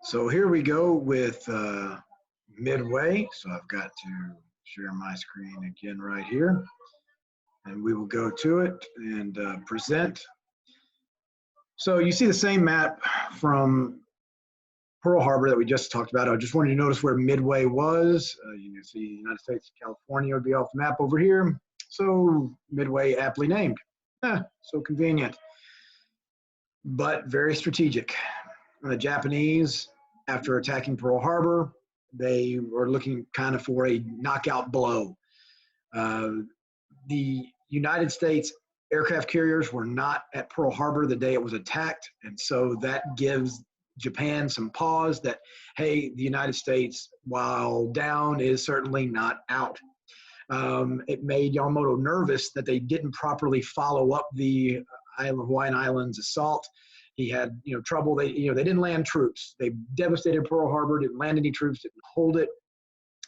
So here we go with Midway. So I've got to share my screen again right here. And we will go to it and present. So you see the same map from Pearl Harbor that we just talked about. I just wanted you to notice where Midway was. You can see the United States, California would be off the map over here. So Midway, aptly named. So convenient, but very strategic. The Japanese, after attacking Pearl Harbor, they were looking kind of for a knockout blow. The United States aircraft carriers were not at Pearl Harbor the day it was attacked, and so that gives Japan some pause that, hey, the United States, while down, is certainly not out. It made Yamamoto nervous that they didn't properly follow up the Hawaiian Islands assault. He had, trouble. They didn't land troops. They devastated Pearl Harbor, didn't land any troops, didn't hold it,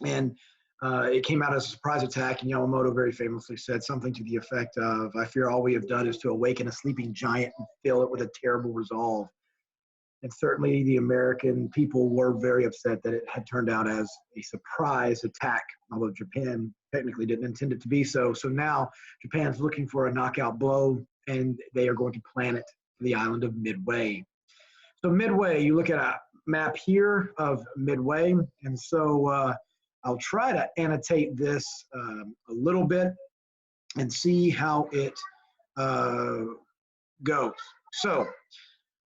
and it came out as a surprise attack. And Yamamoto very famously said something to the effect of, "I fear all we have done is to awaken a sleeping giant and fill it with a terrible resolve." And certainly the American people were very upset that it had turned out as a surprise attack, although Japan technically didn't intend it to be so. So now Japan's looking for a knockout blow, and they are going to plan it for the island of Midway. So Midway, you look at a map here of Midway, and so I'll try to annotate this a little bit and see how it goes. So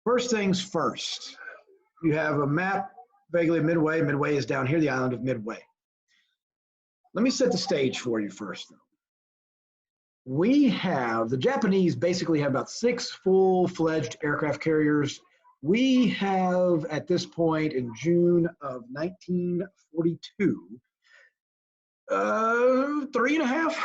first things first, you have a map vaguely of Midway. Midway is down here, the island of Midway. Let me set the stage for you first, though. The Japanese basically have about 6 full-fledged aircraft carriers. We have, at this point in June of 1942, 3.5.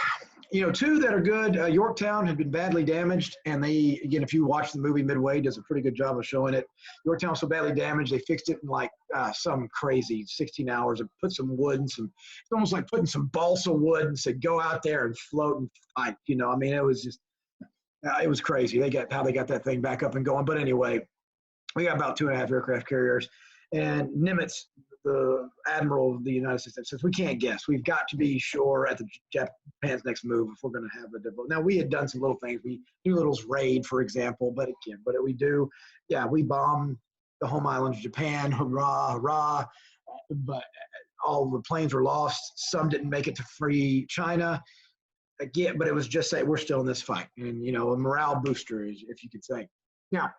2 that are good. Yorktown had been badly damaged, and they, again, if you watch the movie Midway, does a pretty good job of showing it. Yorktown was so badly damaged, they fixed it in like some crazy 16 hours and put some wood and it's almost like putting some balsa wood and said, go out there and float and fight. It was just, it was crazy. How they got that thing back up and going. But anyway, we got about 2.5 aircraft carriers, and Nimitz, the admiral of the United States, says, we can't guess. We've got to be sure at the Japan's next move if we're going to have a develop. Now, we had done some little things. We Doolittle's raid, for example, but we do. Yeah, we bomb the home island of Japan. Hurrah, hurrah. But all the planes were lost. Some didn't make it to free China. Again, but it was just say we're still in this fight. And, a morale booster, if you could say. Now,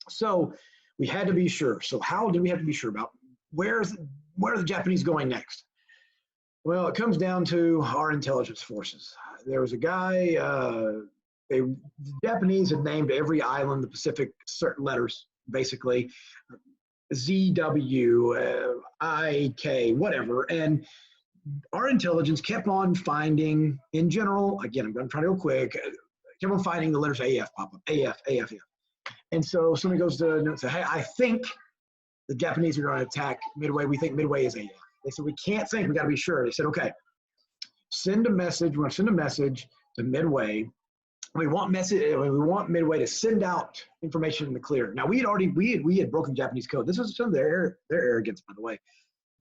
so we had to be sure. So how did we have to be sure about where are the Japanese going next? Well, it comes down to our intelligence forces. There was a guy, the Japanese had named every island the Pacific certain letters, basically, ZW, IK, whatever. And our intelligence kept on finding, in general, again, I'm going to try to go quick, kept on finding the letters AF pop up, AF, AF, AF. And so somebody goes to say, hey, I think the Japanese are going to attack Midway. We think Midway is AF. They said, we can't think. We got to be sure. They said, okay, send a message. We're going to send a message to Midway. We want Midway to send out information in the clear. Now, we had broken Japanese code. This was some of their arrogance, by the way.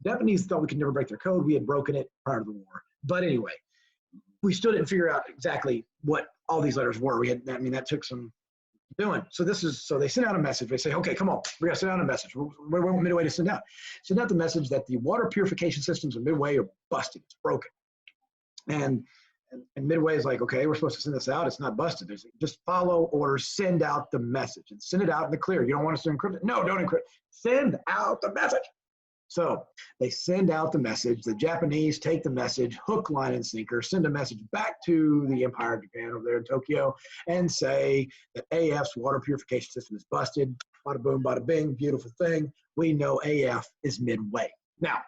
Japanese thought we could never break their code. We had broken it prior to the war. But anyway, we still didn't figure out exactly what all these letters were. That took some doing. So they sent out a message. They say, okay, come on, we got to send out a message. We want Midway to send out the message that the water purification systems of Midway are busted. It's broken. And Midway is like, okay, we're supposed to send this out. It's not busted. There's just follow orders, send out the message and send it out in the clear. You don't want us to encrypt it? No, don't encrypt. Send out the message. So they send out the message. The Japanese take the message, hook, line, and sinker, send a message back to the Empire of Japan over there in Tokyo and say that AF's water purification system is busted. Bada boom, bada bing, beautiful thing. We know AF is Midway. Now,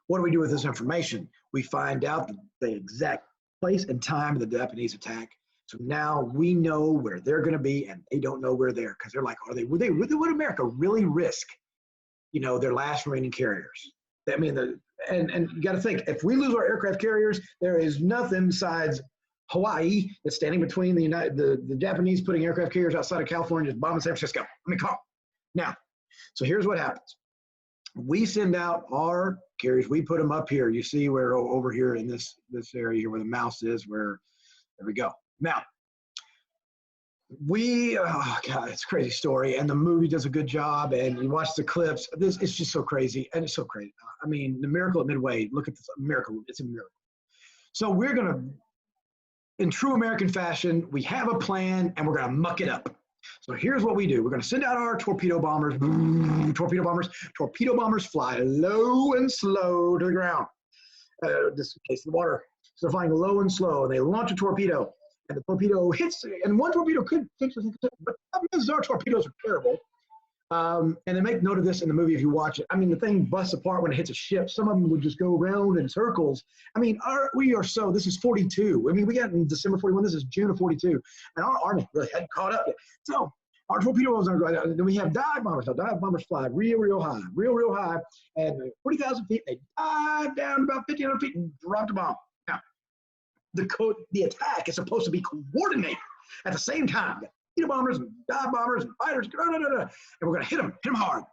what do we do with this information? We find out the exact place and time of the Japanese attack. So now we know where they're going to be, and they don't know where they're, because they're like, would America really risk their last remaining carriers? And you got to think, if we lose our aircraft carriers, there is nothing besides Hawaii that's standing between the Japanese putting aircraft carriers outside of California, just bombing San Francisco. Come on. Now, So here's what happens. We send out our carriers. We put them up here. You see where over here in this area here where the mouse is, where, there we go. Now, oh God, it's a crazy story. And the movie does a good job. And you watch the clips. It's just so crazy. And it's so crazy. I mean, the miracle at Midway, look at this miracle. It's a miracle. So we're going to, in true American fashion, we have a plan and we're going to muck it up. So here's what we do. We're going to send out our torpedo bombers. Torpedo bombers. Torpedo bombers fly low and slow to the ground. This in case of the water. So they're flying low and slow, and they launch a torpedo, and the torpedo hits, and one torpedo could think, but the problem is our torpedoes are terrible. And they make note of this in the movie if you watch it. I mean, the thing busts apart when it hits a ship. Some of them would just go around in circles. I mean, this is 42. I mean, we got in December 41. This is June of 42. And our army really hadn't caught up yet. So our torpedoes are going. Then we have dive bombers. Now, dive bombers fly real high. Real high. And 40,000 feet, they dive down about 1,500 feet and drop the bomb. Now, the attack is supposed to be coordinated at the same time. Torpedo bombers and dive bombers and fighters, and we're going to hit them hard.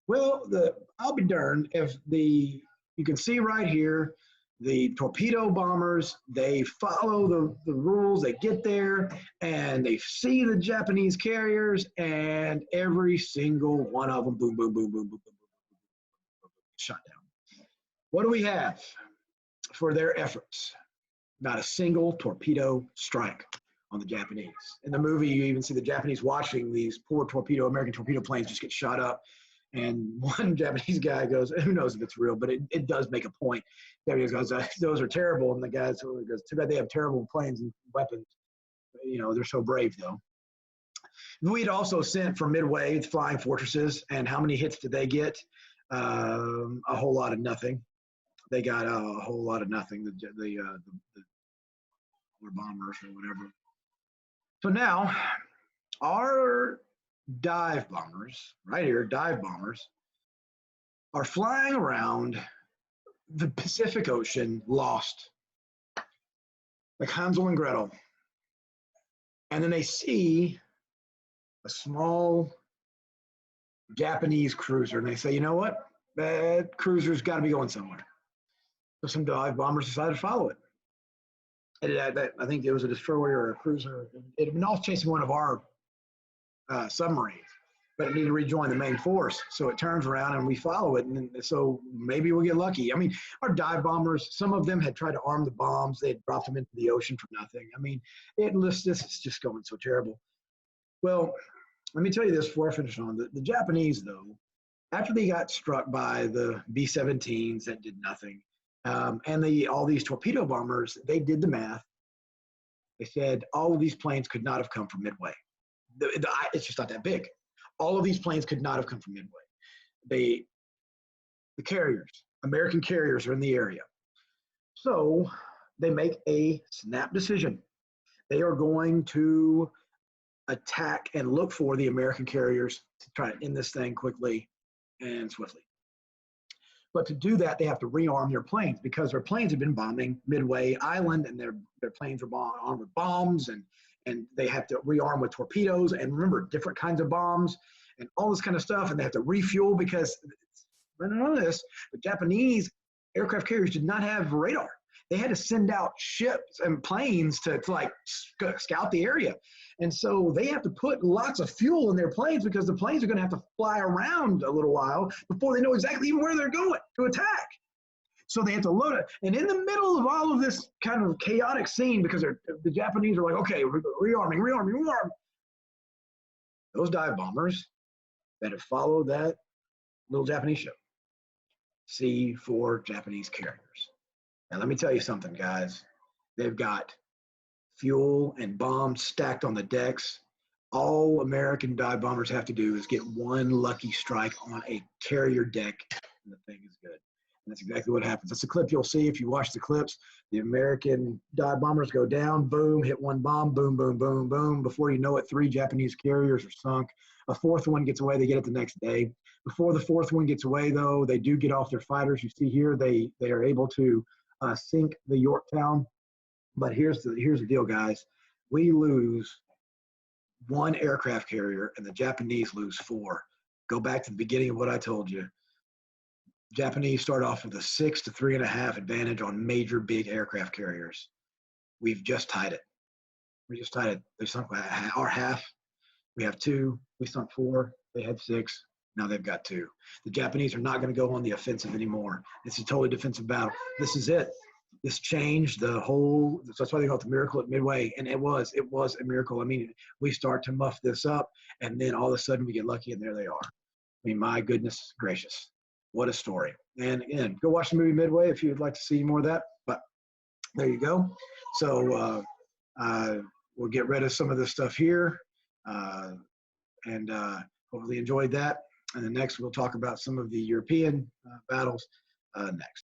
Well, I'll be darned if you can see right here, the torpedo bombers, they follow the rules, they get there, and they see the Japanese carriers, and every single one of them, boom, boom, boom, boom, boom, boom, boom, shot down. What do we have for their efforts? Not a single torpedo strike on the Japanese. In the movie, you even see the Japanese watching these poor American torpedo planes just get shot up. And one Japanese guy goes, who knows if it's real, but it does make a point. Japanese goes, those are terrible. And the guy goes, too bad they have terrible planes and weapons. You know, they're so brave, though. We'd also sent from Midway flying fortresses. And how many hits did they get? A whole lot of nothing. They got a whole lot of nothing, the bombers or whatever. So now, our dive bombers, right here, dive bombers, are flying around the Pacific Ocean, lost, like Hansel and Gretel. And then they see a small Japanese cruiser, and they say, you know what? That cruiser's got to be going somewhere. So some dive bombers decided to follow it. I think it was a destroyer or a cruiser. It had been off chasing one of our submarines, but it needed to rejoin the main force. So it turns around and we follow it. And so maybe we'll get lucky. I mean, our dive bombers, some of them had tried to arm the bombs. They had dropped them into the ocean for nothing. I mean, this is just going so terrible. Well, let me tell you this before I finish on. The Japanese, though, after they got struck by the B-17s that did nothing, and all these torpedo bombers, they did the math. They said all of these planes could not have come from Midway. It's just not that big. All of these planes could not have come from Midway. The carriers, American carriers, are in the area. So they make a snap decision. They are going to attack and look for the American carriers to try to end this thing quickly and swiftly. But to do that, they have to rearm their planes because their planes have been bombing Midway Island, and their planes are armed with bombs, and they have to rearm with torpedoes, and remember, different kinds of bombs and all this kind of stuff, and they have to refuel because, I don't know this, but Japanese aircraft carriers did not have radar. They had to send out ships and planes to like scout the area. And so they have to put lots of fuel in their planes because the planes are going to have to fly around a little while before they know exactly even where they're going to attack. So they have to load it. And in the middle of all of this kind of chaotic scene, because the Japanese are like, okay, rearming. Those dive bombers that have followed that little Japanese ship see 4 Japanese carriers. Now, let me tell you something, guys. They've got fuel and bombs stacked on the decks. All American dive bombers have to do is get one lucky strike on a carrier deck, and the thing is good. And that's exactly what happens. That's a clip you'll see if you watch the clips. The American dive bombers go down, boom, hit one bomb, boom, boom, boom, boom. Before you know it, 3 Japanese carriers are sunk. A 4th one gets away. They get it the next day. Before the 4th one gets away, though, they do get off their fighters. You see here, they are able to sink the Yorktown. But here's the deal, guys. We lose 1 aircraft carrier, and the Japanese lose 4. Go back to the beginning of what I told you. Japanese start off with a 6 to 3.5 advantage on major big aircraft carriers. We've just tied it. We just tied it. They sunk our half. We have 2. We sunk 4. They had 6. Now they've got 2. The Japanese are not going to go on the offensive anymore. It's a totally defensive battle. This is it. This changed the whole. So that's why they call it the miracle at Midway. And it was a miracle. I mean, we start to muff this up, and then all of a sudden we get lucky, and there they are. I mean, my goodness gracious. What a story. And again, go watch the movie Midway if you'd like to see more of that. But there you go. So we'll get rid of some of this stuff here. And hopefully enjoyed that. And then next we'll talk about some of the European battles next.